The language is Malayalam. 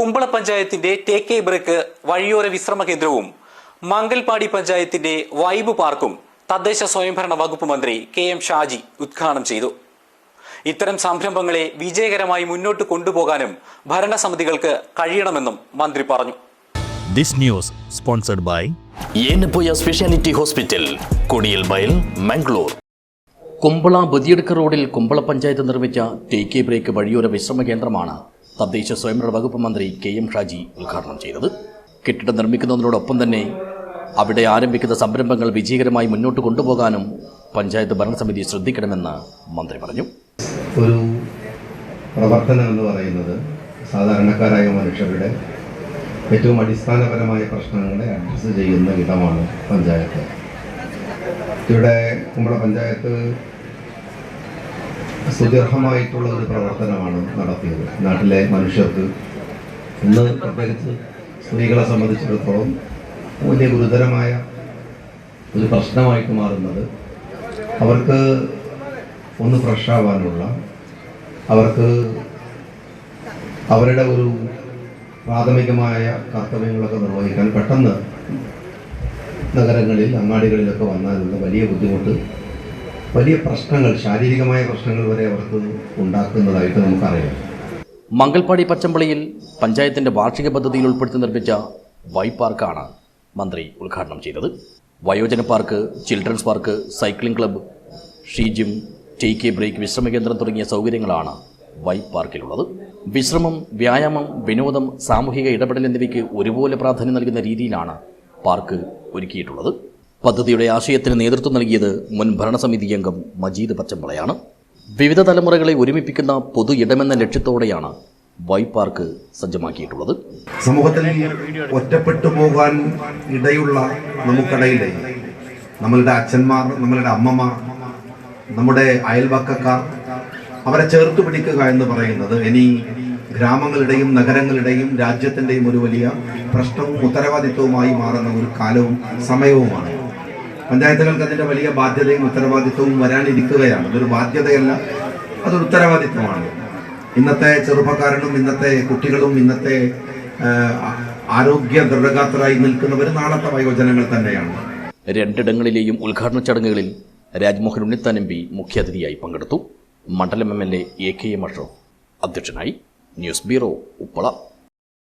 കുമ്പള പഞ്ചായത്തിന്റെ ടേക്ക് എ ബ്രേക്ക് വഴിയോര വിശ്രമ കേന്ദ്രവും മംഗൽപാടി പഞ്ചായത്തിന്റെ വൈബ് പാർക്കും തദ്ദേശ സ്വയംഭരണ വകുപ്പ് മന്ത്രി കെ.എം. ഷാജി ഉദ്ഘാടനം ചെയ്തു. ഇത്തരം സംരംഭങ്ങളെ വിജയകരമായി മുന്നോട്ട് കൊണ്ടുപോകാനും ഭരണസമിതികൾക്ക് കഴിയണമെന്നും മന്ത്രി പറഞ്ഞു. This news sponsored by Yenappoya Speciality Hospital, Kodiyal Bayal, Mangalore. Kumbla Badiyadka റോഡിൽ കുമ്പള പഞ്ചായത്ത് നിർമ്മിച്ച ടേക്ക് എ ബ്രേക്ക് വഴിയോര വിശ്രമ കേന്ദ്രമാണ് തദ്ദേശ സ്വയംഭരണ വകുപ്പ് മന്ത്രി കെ.എം. ഷാജി ഉദ്ഘാടനം ചെയ്തത്. കെട്ടിടം നിർമ്മിക്കുന്നതിനോടൊപ്പം തന്നെ അവിടെ ആരംഭിക്കുന്ന സംരംഭങ്ങൾ വിജയകരമായി മുന്നോട്ട് കൊണ്ടുപോകാനും പഞ്ചായത്ത് ഭരണസമിതി ശ്രദ്ധിക്കണമെന്ന് മന്ത്രി പറഞ്ഞു. ഒരു പ്രവർത്തനം എന്ന് പറയുന്നത് സാധാരണക്കാരായ മനുഷ്യരുടെ ഏറ്റവും അടിസ്ഥാനപരമായ പ്രശ്നങ്ങളെ അഡ്രസ്സ് ചെയ്യുന്ന വിധമാണ് പഞ്ചായത്ത്. ഇവിടെ കുമ്പള പഞ്ചായത്ത് സുദീർഘമായിട്ടുള്ള ഒരു പ്രവർത്തനമാണ് നടത്തിയത്. നാട്ടിലെ മനുഷ്യർക്ക് ഇന്ന് പ്രത്യേകിച്ച് സ്ത്രീകളെ സംബന്ധിച്ചിടത്തോളം വലിയ ഗുരുതരമായ ഒരു പ്രശ്നമായിട്ട് മാറുന്നത് അവർക്ക് ഒന്ന് ഫ്രഷ് ആവാനുള്ള, അവർക്ക് അവരുടെ ഒരു പ്രാഥമികമായ കർത്തവ്യങ്ങളൊക്കെ നിർവഹിക്കാൻ പെട്ടെന്ന് നഗരങ്ങളിൽ അങ്ങാടികളിലൊക്കെ വന്നാലുള്ള വലിയ ബുദ്ധിമുട്ട്, വലിയ പ്രശ്നങ്ങൾ, ശാരീരികമായ പ്രശ്നങ്ങൾ വരെ അവർക്ക് ഉണ്ടാക്കുന്നതായിട്ട് നമുക്കറിയാം. മംഗൽപാടി പച്ചമ്പളിയിൽ പഞ്ചായത്തിന്റെ വാർഷിക പദ്ധതിയിൽ ഉൾപ്പെടുത്തി നിർമ്മിച്ച വൈബ് പാർക്കാണ് മന്ത്രി ഉദ്ഘാടനം ചെയ്തത്. വയോജന park, children's park, cycling club, she gym, take a break വിശ്രമ കേന്ദ്രം തുടങ്ങിയ സൗകര്യങ്ങളാണ് വൈബ് പാർക്കിലുള്ളത്. വിശ്രമം, വ്യായാമം, വിനോദം, സാമൂഹിക ഇടപെടൽ എന്നിവയ്ക്ക് ഒരുപോലെ പ്രാധാന്യം നൽകുന്ന രീതിയിലാണ് പാർക്ക് ഒരുക്കിയിട്ടുള്ളത്. പദ്ധതിയുടെ ആശയത്തിന് നേതൃത്വം നൽകിയത് മുൻ ഭരണസമിതി അംഗം മജീദ് പച്ചമ്പളയാണ്. വിവിധ തലമുറകളെ ഒരുമിപ്പിക്കുന്ന പൊതു ഇടമെന്ന ലക്ഷ്യത്തോടെയാണ് വൈബ് പാർക്ക് സജ്ജമാക്കിയിട്ടുള്ളത്. സമൂഹത്തിൽ ഒറ്റപ്പെട്ടു പോകാൻ ഇടയുള്ള നമുക്കിടയിലെ നമ്മളുടെ അച്ഛന്മാർ, നമ്മളുടെ അമ്മമാർ, നമ്മുടെ അയൽവക്കക്കാർ, അവരെ ചേർത്ത് പിടിക്കുക എന്ന് പറയുന്നത് ഇനി ഗ്രാമങ്ങളുടെയും നഗരങ്ങളുടെയും രാജ്യത്തിൻ്റെയും ഒരു വലിയ പ്രശ്നവും ഉത്തരവാദിത്വവുമായി മാറുന്ന ഒരു കാലവും സമയവുമാണ്. പഞ്ചായത്തുകൾക്ക് അതിൻ്റെ വലിയ ബാധ്യതയും ഉത്തരവാദിത്വവും വരാനിരിക്കുകയാണ്. അതൊരു ബാധ്യതയല്ല, അതൊരു ഉത്തരവാദിത്വമാണ്. ഇന്നത്തെ ചെറുപ്പക്കാരനും ഇന്നത്തെ കുട്ടികളും ഇന്നത്തെ ആരോഗ്യ ദൃഢഗാത്രരായി നിൽക്കുന്നവർ നാളത്തെ വയോജനങ്ങൾ തന്നെയാണ്. രണ്ടിടങ്ങളിലെയും ഉദ്ഘാടന ചടങ്ങുകളിൽ രാജ്മോഹൻ ഉണ്ണിത്താൻ എം പി മുഖ്യാതിഥിയായി പങ്കെടുത്തു. മണ്ഡലം എം.എൽ.എ. എ.കെ.എം. അഷ്റഫ് അധ്യക്ഷനായി. News bureau, Uppala.